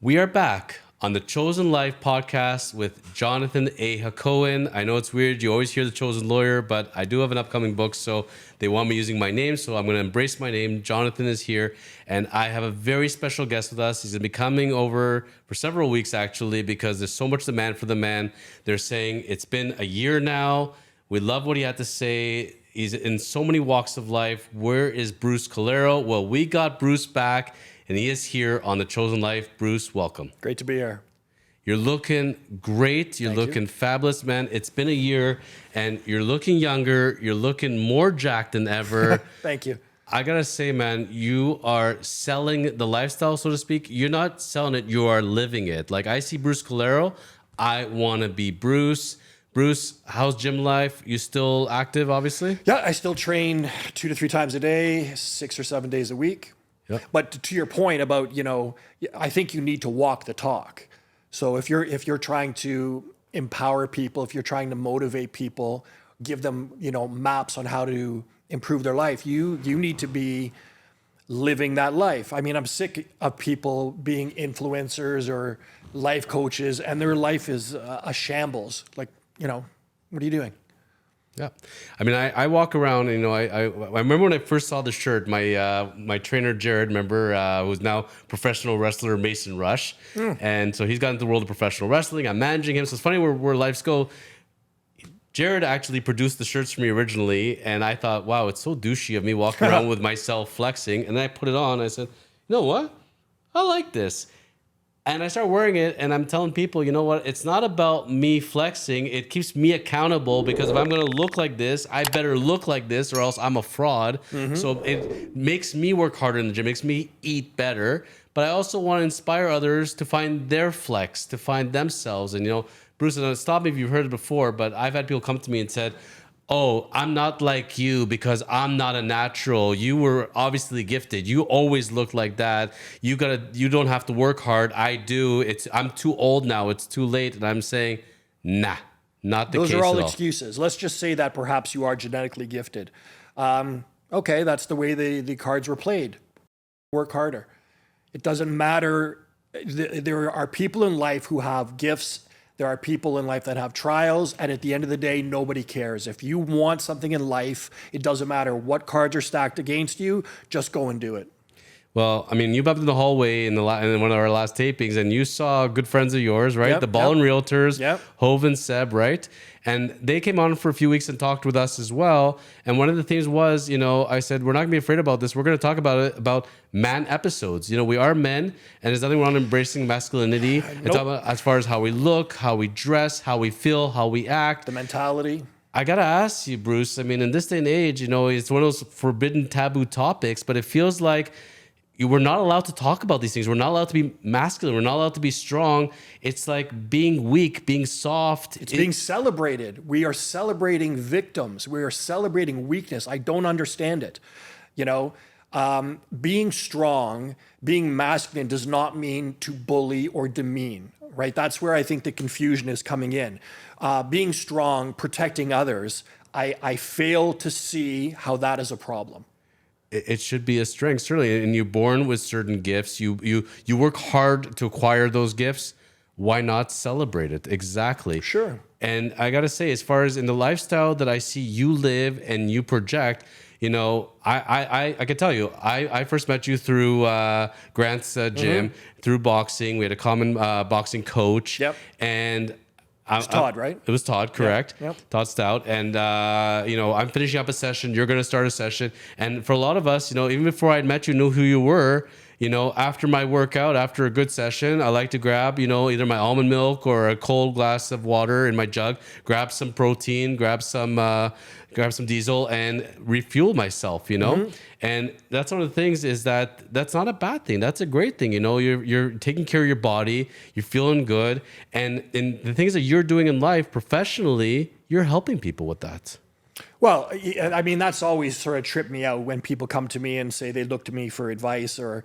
We are back on the Chosen Life podcast with Jonathan A. Hacohen. I know it's weird. You always hear the Chosen Lawyer, but I do have an upcoming book, so they want me using my name, so I'm going to embrace my name. Jonathan is here, and I have a very special guest with us. He's going to be coming over for several weeks, actually, because there's so much demand for the man. They're saying it's been a year now. We love what he had to say. He's in so many walks of life. Where is Bruce Colero? Well, we got Bruce back, and he is here on The Chosen Life. Bruce, welcome. Great to be here. You're looking great. You're looking fabulous, man. It's been a year, and you're looking younger. You're looking more jacked than ever. Thank you. I got to say, man, you are selling the lifestyle, so to speak. You're not selling it. You are living it. Like, I see Bruce Colero. I want to be Bruce. Bruce, how's gym life? You still active, obviously? Yeah, I still train 2 to 3 times a day, 6 or 7 days a week. Yep. But to your point about, I think you need to walk the talk. So if you're trying to empower people, if you're trying to motivate people, give them, maps on how to improve their life, you need to be living that life. I mean, I'm sick of people being influencers or life coaches and their life is a shambles. Like, what are you doing? Yeah. I mean, I walk around and, I remember when I first saw the shirt, my trainer, Jared, who's now professional wrestler, Mason Rush. And so he's got into the world of professional wrestling. I'm managing him. So it's funny where lives go. Jared actually produced the shirts for me originally. And I thought, wow, it's so douchey of me walking around with myself flexing. And then I put it on. I said, you know what? I like this. And I start wearing it, and I'm telling people, you know what? It's not about me flexing. It keeps me accountable, because if I'm going to look like this, I better look like this, or else I'm a fraud. So it makes me work harder in the gym, makes me eat better. But I also want to inspire others to find their flex, to find themselves. And, Bruce, stop me if you've heard it before, but I've had people come to me and said, oh, I'm not like you because I'm not a natural. You were obviously gifted. You always look like that. You don't have to work hard. I do. I'm too old now. It's too late. And I'm saying, nah, not the case at all. Those are all excuses. Let's just say that perhaps you are genetically gifted. Okay, that's the way the cards were played. Work harder. It doesn't matter. There are people in life who have gifts. There are people in life that have trials, and at the end of the day, nobody cares. If you want something in life, it doesn't matter what cards are stacked against you, just go and do it. Well, I mean, you bumped in the hallway in one of our last tapings, and you saw good friends of yours, right? Yep, the Ball and Realtors, yep. Hove and Seb, right? And they came on for a few weeks and talked with us as well. And one of the things was, I said, we're not going to be afraid about this. We're going to talk about it, about man episodes. We are men, and there's nothing wrong with embracing masculinity. Nope. It's about, as far as how we look, how we dress, how we feel, how we act. The mentality. I got to ask you, Bruce, I mean, in this day and age, it's one of those forbidden taboo topics, but it feels like we're not allowed to talk about these things. We're not allowed to be masculine. We're not allowed to be strong. It's like being weak, being soft. It's being celebrated. We are celebrating victims. We are celebrating weakness. I don't understand it. Being strong, being masculine does not mean to bully or demean, right? That's where I think the confusion is coming in. Being strong, protecting others, I fail to see how that is a problem. It should be a strength, certainly. And you're born with certain gifts. You work hard to acquire those gifts. Why not celebrate it? Exactly. Sure. And I got to say, as far as in the lifestyle that I see you live and you project, I can tell you, I first met you through Grant's gym, through boxing. We had a common boxing coach. Yep. And it's Todd, right? It was Todd, correct. Yep. Todd Stout. And, I'm finishing up a session. You're going to start a session. And for a lot of us, even before I'd met you, knew who you were. After my workout, after a good session, I like to grab, either my almond milk or a cold glass of water in my jug, grab some protein, grab some diesel and refuel myself, And that's one of the things is that's not a bad thing. That's a great thing. You're taking care of your body, you're feeling good. And the things that you're doing in life professionally, you're helping people with that. Well, I mean, that's always sort of tripped me out when people come to me and say they look to me for advice, or,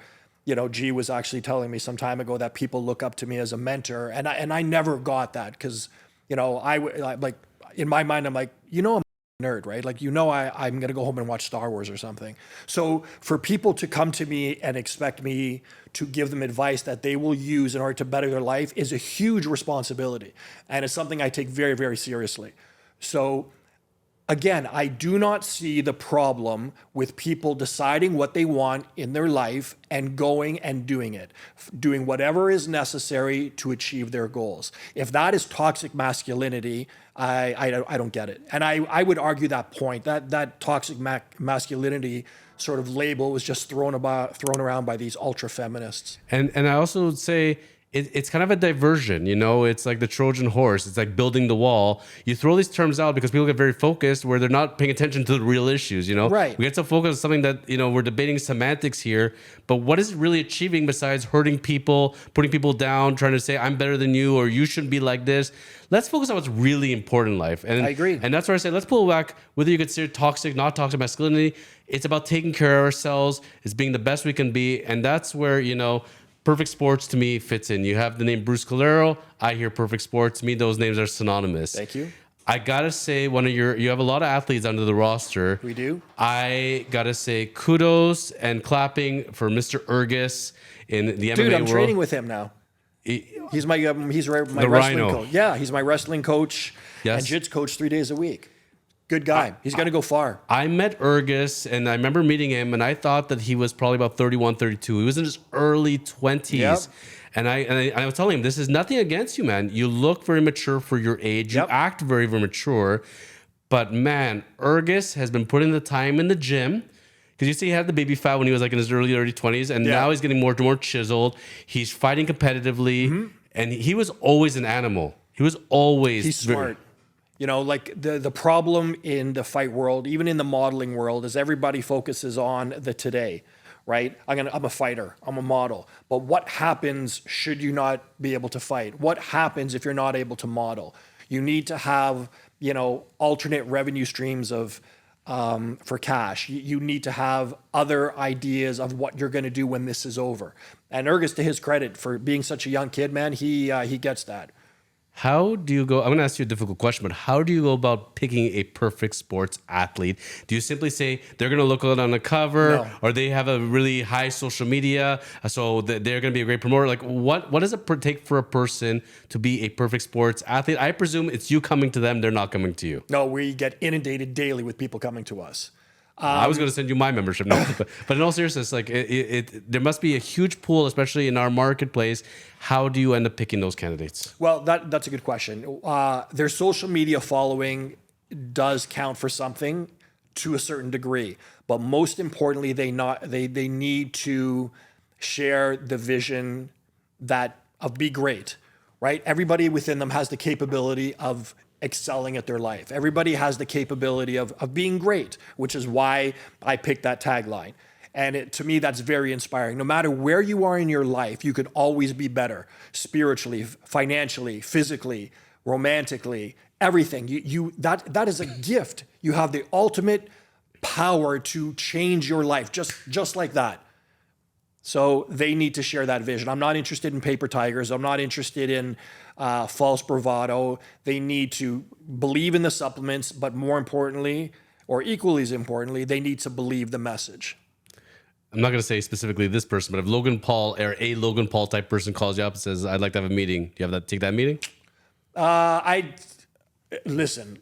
G was actually telling me some time ago that people look up to me as a mentor. And I never got that because, I like, in my mind, I'm like, I'm nerd, right? Like, I'm going to go home and watch Star Wars or something. So for people to come to me and expect me to give them advice that they will use in order to better their life is a huge responsibility. And it's something I take very, very seriously. So again, I do not see the problem with people deciding what they want in their life and going and doing it, doing whatever is necessary to achieve their goals. If that is toxic masculinity, I don't get it. And I would argue that point, that toxic masculinity sort of label was just thrown around by these ultra feminists. And I also would say it's kind of a diversion, you know. It's like the Trojan horse. It's like building the wall. You throw these terms out because people get very focused where they're not paying attention to the real issues, you know. Right. We get so focused on something that, you know, we're debating semantics here, but what is it really achieving besides hurting people, putting people down, trying to say I'm better than you or you shouldn't be like this? Let's focus on what's really important in life. And I agree. And that's where I say let's pull back whether you consider toxic, not toxic masculinity. It's about taking care of ourselves. It's being the best we can be, and that's where, you know, Perfect Sports to me fits in. You have the name Bruce Colero. I hear Perfect Sports. To me, those names are synonymous. Thank you. I gotta say, you have a lot of athletes under the roster. We do. I gotta say kudos and clapping for Mr. Urgis in the MMA Dude, I'm world. training with him now. He's my wrestling Rhino. coach. Yeah, he's my wrestling coach Yes. and jiu-jitsu coach 3 days a week. Good guy. He's going to go far. I met Urgis, and I remember meeting him, and I thought that he was probably about 31, 32. He was in his early 20s. Yep. And I was telling him, this is nothing against you, man. You look very mature for your age. Yep. You act very, very mature. But, man, Urgis has been putting the time in the gym. Because you see, he had the baby fat when he was like in his early 20s, and now he's getting more and more chiseled. He's fighting competitively, and he was always an animal. He was always... He's smart. You know, like the problem in the fight world, even in the modeling world, is everybody focuses on the today, right? I'm a fighter, I'm a model. But what happens should you not be able to fight? What happens if you're not able to model? You need to have, you know, alternate revenue streams of for cash. You need to have other ideas of what you're going to do when this is over. And Urgis, to his credit, for being such a young kid, man, he gets that. How do you go? I'm going to ask you a difficult question, but how do you go about picking a perfect sports athlete? Do you simply say they're going to look good on the cover, No. or they have a really high social media, so that they're going to be a great promoter? Like, what does it take for a person to be a perfect sports athlete? I presume it's you coming to them; they're not coming to you. No, we get inundated daily with people coming to us. I was going to send you my membership, no, but in all seriousness, like there must be a huge pool, especially in our marketplace. How do you end up picking those candidates? Well, that's a good question. Their social media following does count for something to a certain degree, but most importantly, they need to share the vision of be great, right? Everybody within them has the capability of excelling at their life. Everybody has the capability of being great, which is why I picked that tagline. And to me, that's very inspiring. No matter where you are in your life, you could always be better spiritually, financially, physically, romantically, everything. That is a gift. You have the ultimate power to change your life just like that. So they need to share that vision. I'm not interested in paper tigers. I'm not interested in false bravado. They need to believe in the supplements, but more importantly, or equally as importantly, they need to believe the message. I'm not going to say specifically this person, but if Logan Paul or a Logan Paul type person calls you up and says, I'd like to have a meeting, do you have that? Take that meeting? Listen,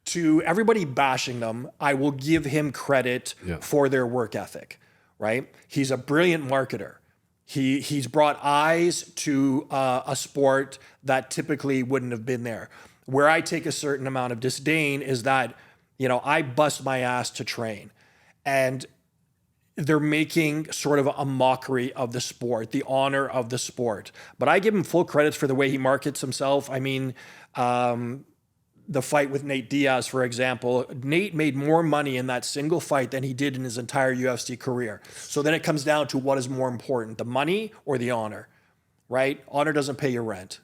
to everybody bashing them, I will give him credit for their work ethic, right? He's a brilliant marketer. He's brought eyes to a sport that typically wouldn't have been there. Where I take a certain amount of disdain is that, you know, I bust my ass to train, and they're making sort of a mockery of the sport, the honor of the sport. But I give him full credit for the way he markets himself. I mean, the fight with Nate Diaz, for example, Nate made more money in that single fight than he did in his entire UFC career. So then it comes down to what is more important, the money or the honor, right? Honor doesn't pay your rent.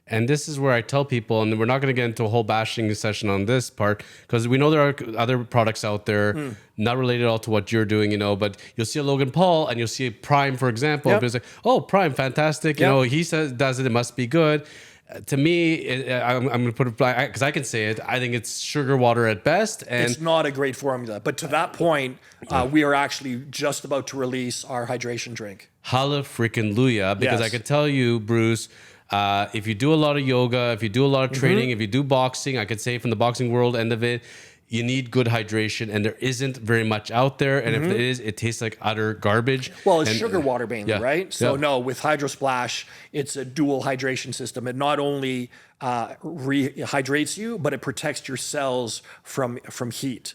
And this is where I tell people, and we're not going to get into a whole bashing session on this part, because we know there are other products out there, not related at all to what you're doing, you know, but you'll see a Logan Paul and you'll see a Prime, for example. Yep. It's like, oh, Prime, fantastic. You know, he says, does it, it must be good. To me, I'm going to put it because I can say it. I think it's sugar water at best, and It's not a great formula. But to that point, we are actually just about to release our hydration drink. Halla freaking Luya, because Yes. I can tell you, Bruce, if you do a lot of yoga, if you do a lot of training, if you do boxing, I could say from the boxing world end of it, you need good hydration, and there isn't very much out there. And if it is, it tastes like utter garbage. Well, it's And- sugar water mainly, yeah, right? So yeah. no, with Hydro Splash, it's a dual hydration system. It not only rehydrates you, but it protects your cells from heat.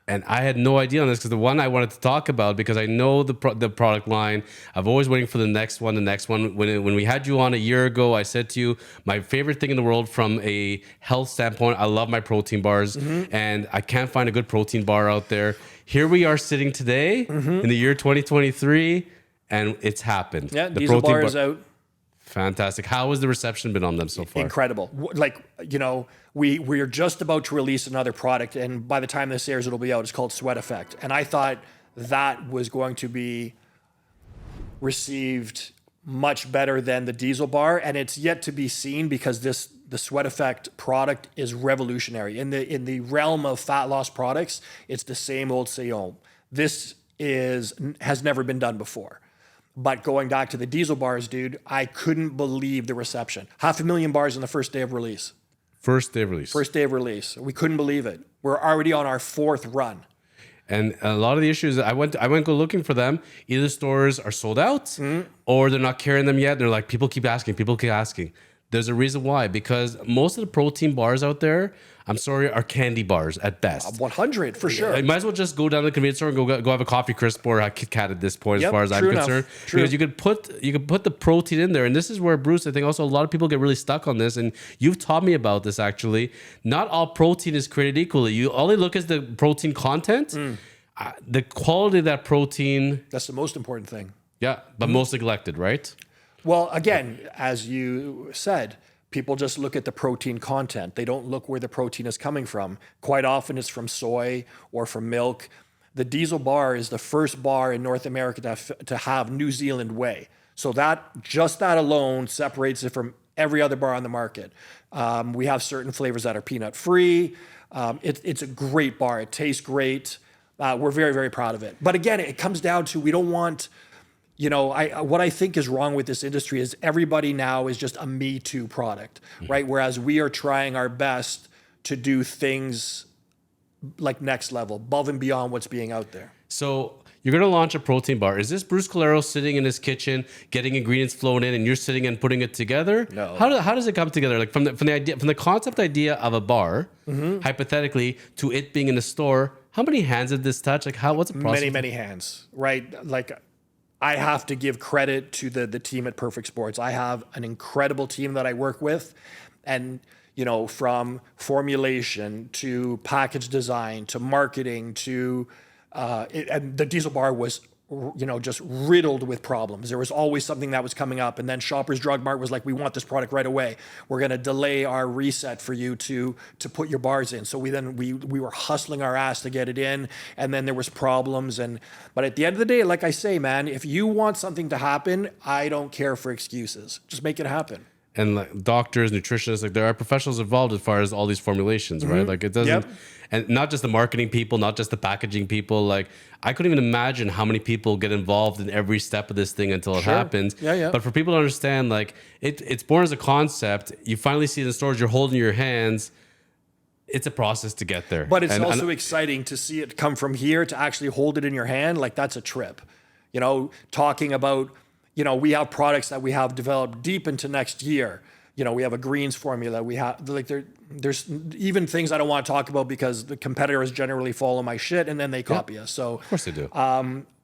And I had no idea on this because the one I wanted to talk about, because I know the product line. I've always waiting for the next one. When we had you on a year ago, I said to you, my favorite thing in the world from a health standpoint, I love my protein bars, and I can't find a good protein bar out there. Here we are sitting today in the year 2023, and it's happened. Yeah, the Diesel protein bar is out. Fantastic. How has the reception been on them so far? Incredible. Like, we are just about to release another product, and by the time this airs, it'll be out. It's called Sweat Effect. And I thought that was going to be received much better than the Diesel bar, and it's yet to be seen because the Sweat Effect product is revolutionary. In the realm of fat loss products, it's the same old same. This has never been done before. But going back to the Diesel bars, dude, I couldn't believe the reception. 500,000 bars in the first day of release. First day of release. First day of release. We couldn't believe it. We're already on our 4th run. And a lot of the issues, I went go looking for them. Either stores are sold out or they're not carrying them yet. They're like, people keep asking. There's a reason why, because most of the protein bars out there, I'm sorry, are candy bars at best. 100 for sure. You might as well just go down to the convenience store and go have a coffee crisp or a Kit Kat at this point, Yep, as far as I'm true enough. concerned. True. Because you could put the protein in there, and this is where, Bruce, I think also a lot of people get really stuck on this, and you've taught me about this actually. Not all protein is created equally. You only look at the protein content, the quality of that protein. That's the most important thing. Yeah, but most neglected, right? Well, again, as you said, people just look at the protein content. They don't look where the protein is coming from. Quite often it's from soy or from milk. The Diesel bar is the first bar in North America to have New Zealand whey. So that alone separates it from every other bar on the market. We have certain flavors that are peanut free. It's a great bar. It tastes great. We're very, very proud of it. But again, it comes down to, we don't want, what I think is wrong with this industry is everybody now is just a Me Too product, right? Whereas we are trying our best to do things like next level, above and beyond what's being out there. So you're going to launch a protein bar. Is this Bruce Colero sitting in his kitchen, getting ingredients flown in, and you're sitting and putting it together? No. How does it come together? Like from the concept idea of a bar, hypothetically, to it being in the store. How many hands did this touch? Like what's the process? Many, many hands, right? Like, I have to give credit to the team at Perfect Sports. I have an incredible team that I work with, and from formulation to package design to marketing to and the Diesel bar was just riddled with problems. There was always something that was coming up, and then Shoppers Drug Mart was like, we want this product right away. We're going to delay our reset for you to put your bars in. So we were hustling our ass to get it in, and then there was problems. But at the end of the day, like I say, man, if you want something to happen, I don't care for excuses. Just make it happen. And like doctors, nutritionists, like there are professionals involved as far as all these formulations, right? Like it doesn't, and not just the marketing people, not just the packaging people. Like I couldn't even imagine how many people get involved in every step of this thing until it happens. Yeah. But for people to understand, like it's born as a concept. You finally see it in stores. You're holding your hands. It's a process to get there. But it's also exciting to see it come from here to actually hold it in your hand. Like that's a trip. Talking about. We have products that we have developed deep into next year. We have a greens formula. We have there's even things I don't want to talk about because the competitors generally follow my shit and then they copy us. So of course they do.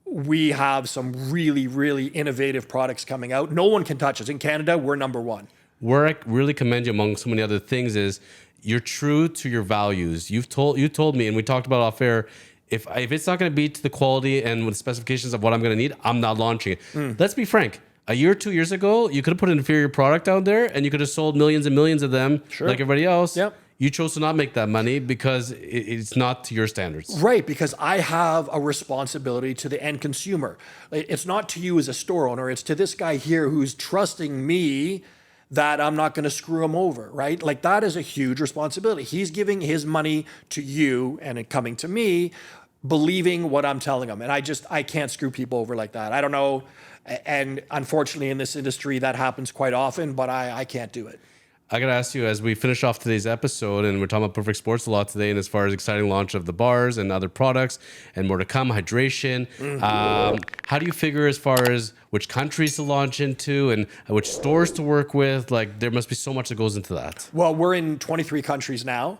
We have some really, really innovative products coming out. No one can touch us. In Canada, we're number one. Where I really commend you among so many other things is you're true to your values. You told me, and we talked about off air, if it's not going to be to the quality and with the specifications of what I'm going to need, I'm not launching it. Let's be frank. A year or 2 years ago, you could have put an inferior product out there and you could have sold millions and millions of them like everybody else. Yep. You chose to not make that money because it's not to your standards. Right, because I have a responsibility to the end consumer. It's not to you as a store owner. It's to this guy here who's trusting me that I'm not going to screw him over, right? Like that is a huge responsibility. He's giving his money to you and it coming to me, believing what I'm telling him. And I can't screw people over like that. I don't know. And unfortunately in this industry that happens quite often, but I can't do it. I got to ask you, as we finish off today's episode, and we're talking about Perfect Sports a lot today, and as far as exciting launch of the bars and other products and more to come, hydration, how do you figure as far as which countries to launch into and which stores to work with? Like, there must be so much that goes into that. Well, we're in 23 countries now.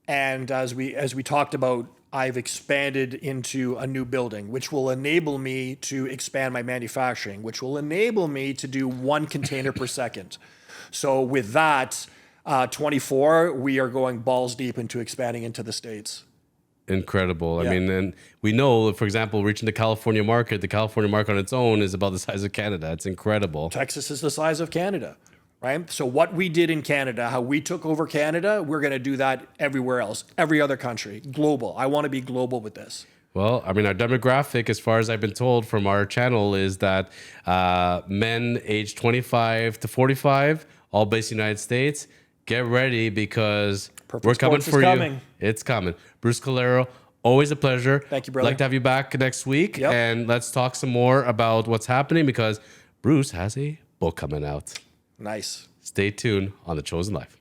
And as we talked about, I've expanded into a new building, which will enable me to expand my manufacturing, which will enable me to do 1 container per second. So with that, 24, we are going balls deep into expanding into the States. Incredible. Yeah. I mean, and we know, for example, reaching the California market on its own is about the size of Canada. It's incredible. Texas is the size of Canada, right? So what we did in Canada, how we took over Canada, we're going to do that everywhere else, every other country, global. I want to be global with this. Well, I mean, our demographic, as far as I've been told from our channel, is that men aged 25 to 45, all based in the United States. Get ready because we're coming for you. It's coming. Bruce Colero, always a pleasure. Thank you, brother. I'd like to have you back next week. Yep. And let's talk some more about what's happening because Bruce has a book coming out. Nice. Stay tuned on The Chosen Life.